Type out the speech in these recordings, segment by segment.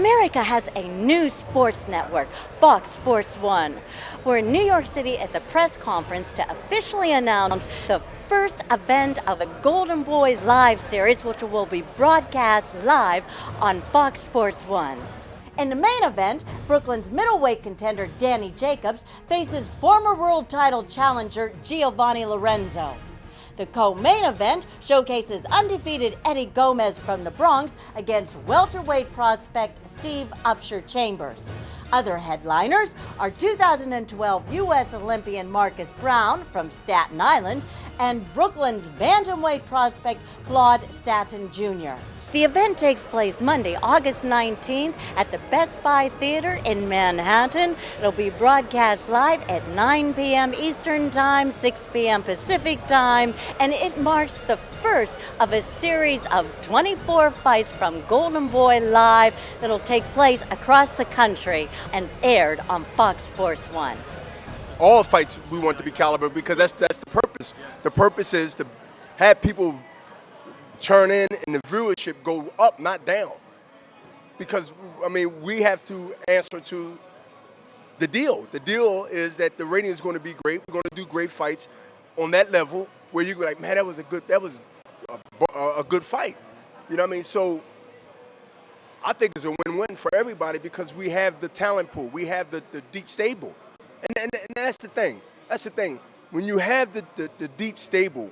America has a new sports network, Fox Sports 1. We're in New York City at the press conference to officially announce the first event of the Golden Boys live series, which will be broadcast live on Fox Sports 1. In the main event, Brooklyn's middleweight contender Danny Jacobs faces former world title challenger Giovanni Lorenzo. The co-main event showcases undefeated Eddie Gomez from the Bronx against welterweight prospect Steve Upsher Chambers. Other headliners are 2012 U.S. Olympian Marcus Brown from Staten Island and Brooklyn's bantamweight prospect Claude Staton Jr. The event takes place Monday, August 19th at the Best Buy Theater in Manhattan. It'll be broadcast live at 9 p.m. Eastern Time, 6 p.m. Pacific Time, and it marks the first of a series of 24 fights from Golden Boy Live that'll take place across the country and aired on Fox Sports 1. All fights we want to be caliber because that's the purpose. The purpose is to have people churn in and the viewership go up, not down. Because, I mean, we have to answer to the deal. The deal is that the rating is going to be great. We're going to do great fights on that level where you go like, man, that was a good fight. You know what I mean? So I think it's a win-win for everybody because we have the talent pool. We have the deep stable. And that's the thing. That's the thing. When you have the deep stable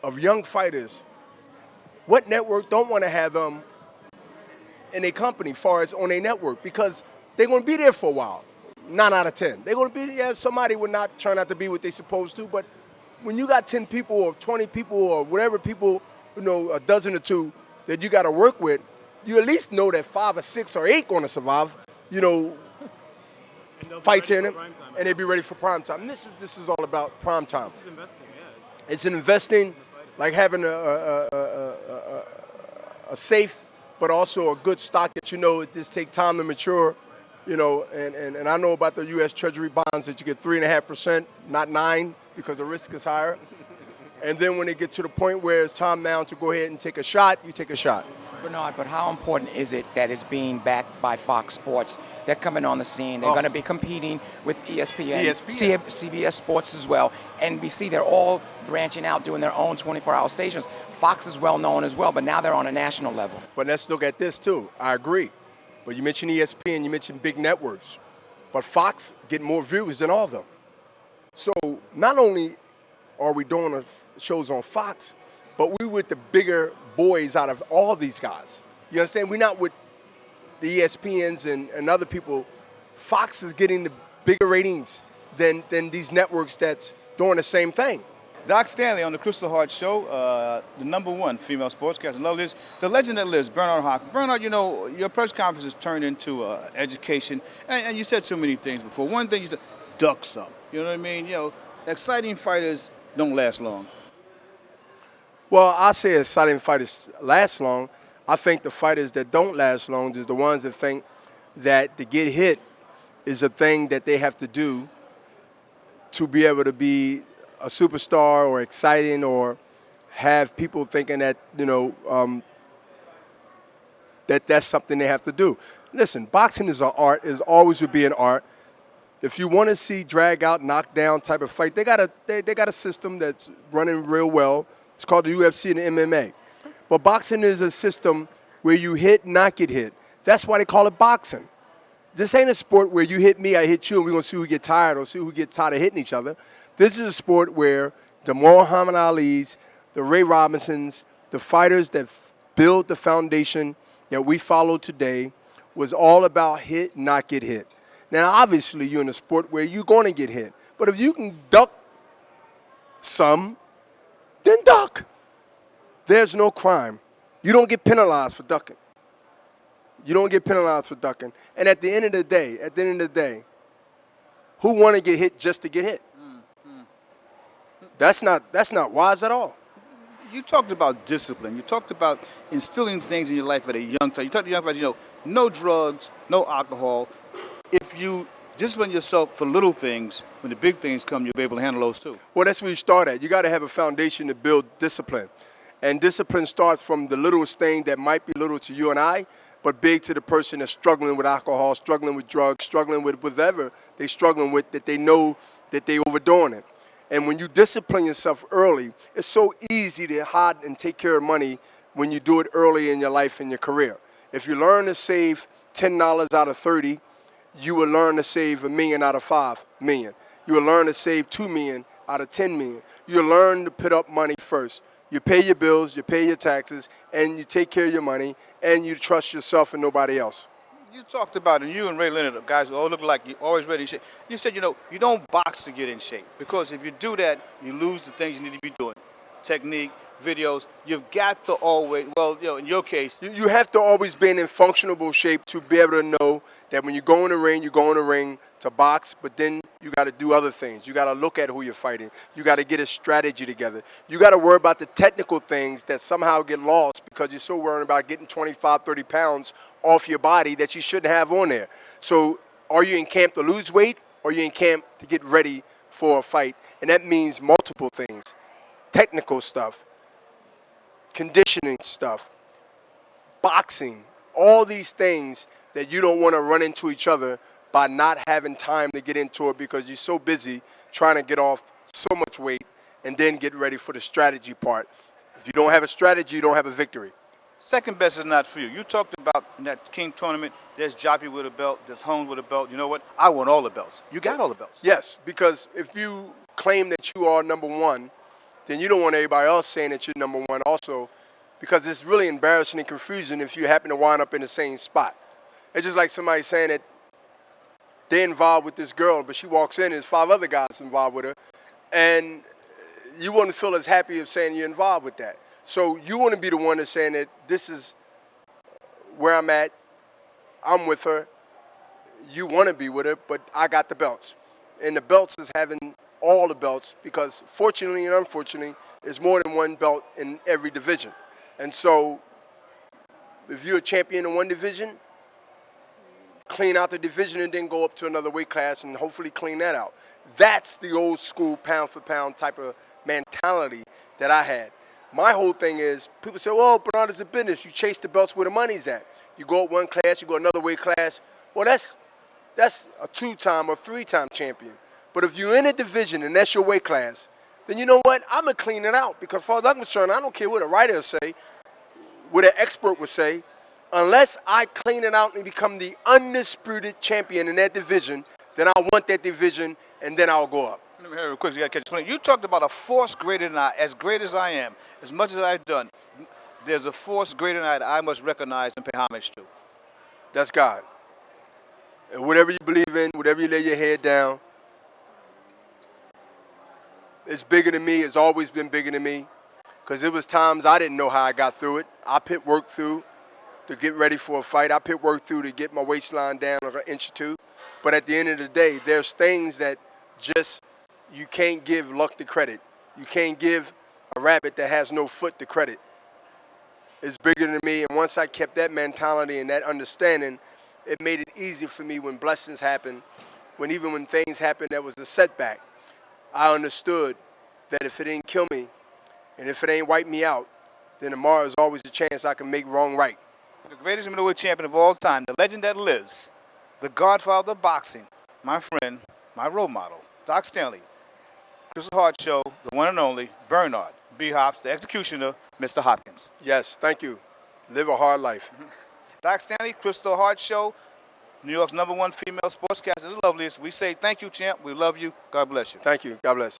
of young fighters, what network don't want to have them in a company far as on a network? Because they're going to be there for a while. 9 out of 10. They're going to be, yeah, somebody would not turn out to be what they're supposed to, but when you got 10 people or 20 people or whatever people, you know, a dozen or two that you got to work with, you at least know that 5 or 6 or 8 going to survive, you know, fights in them, and they'll be ready for prime time. And this is all about prime time. This is investing, yeah. It's an investing, like having a safe, but also a good stock that you know it just take time to mature, you know. And I know about the U.S. Treasury bonds that you get 3.5%, not 9, because the risk is higher. And then when it gets to the point where it's time now to go ahead and take a shot, you take a shot. Bernard, but how important is it that it's being backed by Fox Sports? They're coming on the scene. They're going to be competing with ESPN, CBS Sports as well, NBC. They're all branching out, doing their own 24-hour stations. Fox is well known as well, but now they're on a national level. But let's look at this, too. I agree. But you mentioned ESPN, you mentioned big networks. But Fox get more views than all of them. So not only are we doing shows on Fox, but we with the bigger boys out of all these guys. You understand? We're not with the ESPNs and other people. Fox is getting the bigger ratings than these networks that's doing the same thing. Doc Stanley on the Kristal Hart Show, the #1 female sportscaster. Love this. The legend that lives, Bernard Hopkins. Bernard, you know, your press conferences turned into education, and you said so many things before. One thing you said, duck some. You know what I mean? You know, exciting fighters don't last long. Well, I say exciting fighters last long. I think the fighters that don't last long is the ones that think that to get hit is a thing that they have to do to be able to be a superstar or exciting or have people thinking that, you know, that's something they have to do. Listen, boxing is an art, is always will be an art. If you want to see drag out, knock down type of fight, they got a system that's running real well. It's called the UFC and the MMA. But boxing is a system where you hit, not get hit. That's why they call it boxing. This ain't a sport where you hit me, I hit you, and we're going to see who get tired or see who gets tired of hitting each other. This is a sport where the Muhammad Ali's, the Ray Robinsons, the fighters that build the foundation that we follow today was all about hit, not get hit. Now, obviously, you're in a sport where you're going to get hit. But if you can duck some, then duck. There's no crime. You don't get penalized for ducking. You don't get penalized for ducking. And at the end of the day, who want to get hit just to get hit? That's not wise at all. You talked about discipline. You talked about instilling things in your life at a young time. You talked about, you know, no drugs, no alcohol. If you discipline yourself for little things, when the big things come, you'll be able to handle those too. Well, that's where you start at. You got to have a foundation to build discipline. And discipline starts from the littlest thing that might be little to you and I, but big to the person that's struggling with alcohol, struggling with drugs, struggling with whatever they struggling with, that they know that they overdoing it. And when you discipline yourself early, it's so easy to hide and take care of money when you do it early in your life and your career. If you learn to save $10 out of 30, you will learn to save $1 million out of 5 million. You will learn to save $2 million out of 10 million. You learn to put up money first. You pay your bills, you pay your taxes, and you take care of your money, and you trust yourself and nobody else. You talked about, and you and Ray Leonard, guys who all look like you're always ready in shape. You said, you don't box to get in shape, because if you do that, you lose the things you need to be doing. Technique, videos, you've got to always, in your case. You have to always be in functionable shape to be able to know that when you go in the ring, you go in the ring to box, but then you got to do other things. You got to look at who you're fighting. You got to get a strategy together. You got to worry about the technical things that somehow get lost because you're so worried about getting 25, 30 pounds off your body that you shouldn't have on there. So are you in camp to lose weight, or are you in camp to get ready for a fight? And that means multiple things. Technical stuff, conditioning stuff, boxing, all these things that you don't want to run into each other by not having time to get into it because you're so busy trying to get off so much weight and then get ready for the strategy part. If you don't have a strategy, you don't have a victory. Second best is not for you. You talked about in that King tournament, there's Joppy with a belt, there's Holmes with a belt. You know what? I want all the belts. You got all the belts. Yes, because if you claim that you are number one, then you don't want everybody else saying that you're number one also, because it's really embarrassing and confusing if you happen to wind up in the same spot. It's just like somebody saying that they're involved with this girl, but she walks in and there's 5 other guys involved with her, and you wouldn't feel as happy of saying you're involved with that. So you want to be the one that's saying that this is where I'm at, I'm with her, you want to be with her, but I got the belts. And the belts is having all the belts, because fortunately and unfortunately, there's more than one belt in every division. And so if you're a champion in one division, clean out the division and then go up to another weight class and hopefully clean that out. That's the old school pound for pound type of mentality that I had. My whole thing is, people say, well, Bernard is a business. You chase the belts where the money's at. You go up one class, you go another weight class. Well, that's a 2-time or 3-time champion. But if you're in a division and that's your weight class, then you know what? I'm going to clean it out, because as far as I'm concerned, I don't care what a writer will say, what an expert would say. Unless I clean it out and become the undisputed champion in that division, then I want that division, and then I'll go up. Let me hear real quick. You got to catch this. You talked about a force greater than I. As great as I am, as much as I've done, there's a force greater than I that I must recognize and pay homage to. That's God. And whatever you believe in, whatever you lay your head down, it's bigger than me. It's always been bigger than me, because there was times I didn't know how I got through it. I put work through to get ready for a fight. I put work through to get my waistline down an inch or two. But at the end of the day, there's things that just you can't give luck the credit. You can't give a rabbit that has no foot the credit. It's bigger than me, and once I kept that mentality and that understanding, it made it easy for me when blessings happen, even when things happen that was a setback. I understood that if it didn't kill me and if it ain't wipe me out, then tomorrow is always a chance I can make wrong right. The greatest middleweight champion of all time, the legend that lives, the godfather of boxing, my friend, my role model, Doc Stanley, Kristal Hart Show, the one and only Bernard B. Hops, the executioner, Mr. Hopkins. Yes, thank you. Live a hard life. Doc Stanley, Kristal Hart Show, New York's #1 female sportscaster, the loveliest. We say thank you, champ. We love you. God bless you. Thank you. God bless.